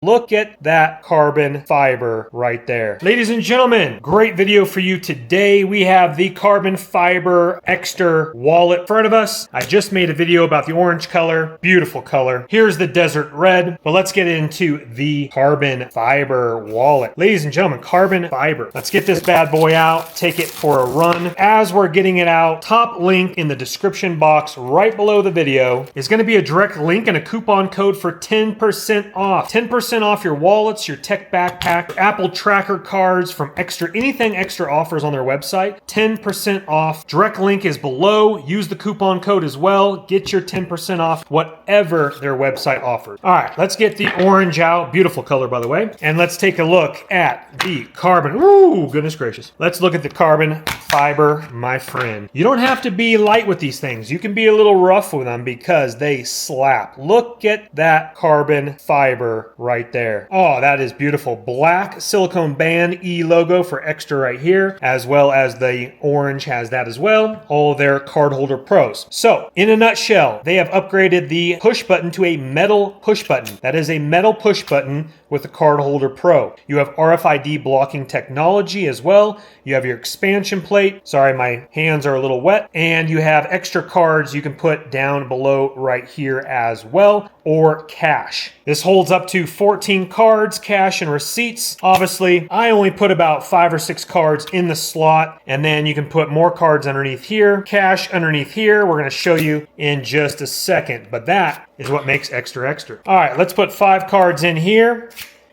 Look at that carbon fiber right there. Ladies and gentlemen, great video for you today. We have the carbon fiber Ekster wallet in front of us. I just made a video about the orange color. Beautiful color. Here's the desert red, but let's get into the carbon fiber wallet. Ladies and gentlemen, carbon fiber. Let's get this bad boy out, take it for a run. As we're getting it out, top link in the description box right below the video is going to be a direct link and a coupon code for 10% off. 10% off your wallets, your tech backpack, Apple tracker cards from Ekster, anything Ekster offers on their website. 10% off. Direct link is below. Use the coupon code as well. Get your 10% off whatever their website offers. All right, let's get the orange out. Beautiful color, by the way. And let's take a look at the carbon. Ooh, goodness gracious. Let's look at the carbon fiber, my friend. You don't have to be light with these things. You can be a little rough with them because they slap. Look at that carbon fiber right there. Oh, that is beautiful. Black silicone band E logo for Ekster right here, as well as the orange has that as well. All their cardholder pros. So, in a nutshell, they have upgraded the push button to a metal push button. That is a metal push button with the cardholder pro. You have RFID blocking technology as well. You have your expansion plate. Sorry, my hands are a little wet. And you have extra cards you can put down below right here as well, or cash. This holds up to 14 cards, cash and receipts. Obviously, I only put about 5 or 6 cards in the slot, and then you can put more cards underneath here, cash underneath here. We're gonna show you in just a second, but that is what makes Ekster Ekster. All right, let's put 5 cards in here.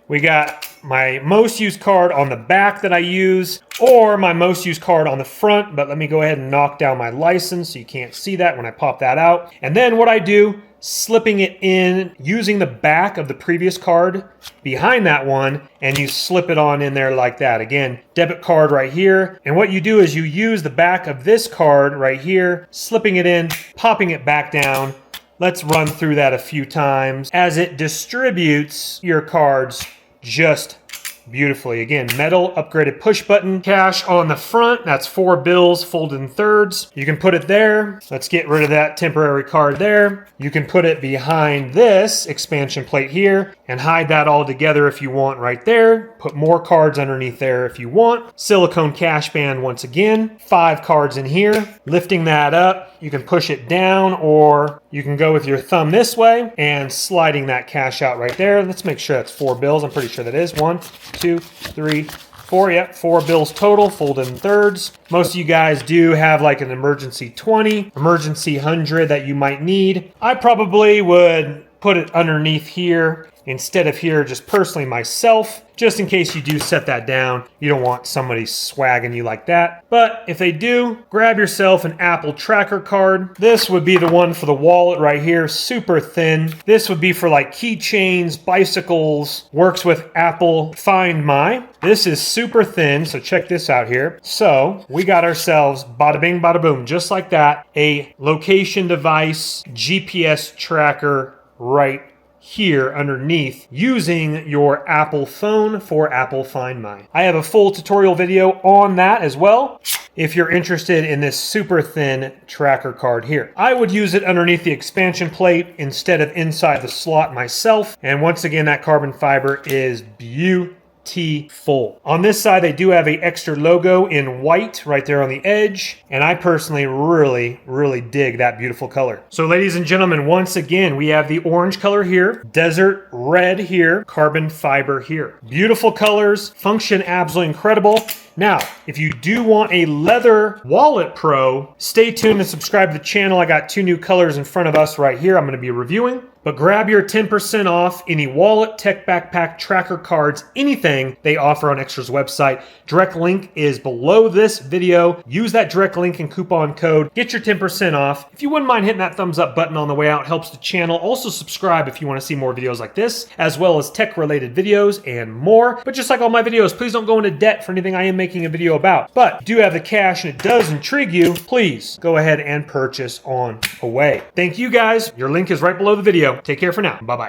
We got my most used card on the back that I use, or my most used card on the front, but let me go ahead and knock down my license so you can't see that when I pop that out. And then what I do, slipping it in using the back of the previous card behind that one, and you slip it on in there like that. Again, debit card right here. And what you do is you use the back of this card right here, slipping it in, popping it back down. Let's run through that a few times as it distributes your cards just beautifully. Again, metal upgraded push button, cash on the front. That's 4 bills folded in thirds. You can put it there. Let's get rid of that temporary card there. You can put it behind this expansion plate here and hide that all together if you want right there. Put more cards underneath there if you want. Silicone cash band once again. 5 cards in here. Lifting that up, you can push it down, or you can go with your thumb this way and sliding that cash out right there. Let's make sure that's 4 bills. I'm pretty sure that is 1, 2, 3, 4. Yep, 4 bills total, folded in thirds. Most of you guys do have like an emergency 20, emergency 100 that you might need. I probably would put it underneath here instead of here, just personally myself, just in case you do set that down. You don't want somebody swagging you like that. But if they do, grab yourself an Apple tracker card. This would be the one for the wallet right here, super thin. This would be for like keychains, bicycles, works with Apple Find My. This is super thin, so check this out here. So we got ourselves, bada bing, bada boom, just like that, a location device, GPS tracker right here underneath using your Apple phone for Apple Find My. I have a full tutorial video on that as well if you're interested in this super thin tracker card here. I would use it underneath the expansion plate instead of inside the slot myself. And once again, that carbon fiber is beautiful. On this side, they do have a Ekster logo in white right there on the edge, and I personally really dig that beautiful color. So ladies and gentlemen, once again, we have the orange color here, desert red here, carbon fiber here. Beautiful colors, function absolutely incredible. Now, if you do want a leather wallet pro, stay tuned and subscribe to the channel. I got 2 new colors in front of us right here I'm going to be reviewing. But grab your 10% off any wallet, tech backpack, tracker cards, anything they offer on Ekster's website. Direct link is below this video. Use that direct link and coupon code. Get your 10% off. If you wouldn't mind hitting that thumbs up button on the way out, helps the channel. Also subscribe if you want to see more videos like this, as well as tech related videos and more. But just like all my videos, please don't go into debt for anything I am making a video about. But do have the cash and it does intrigue you, please go ahead and purchase on away. Thank you guys. Your link is right below the video. Take care for now. Bye-bye.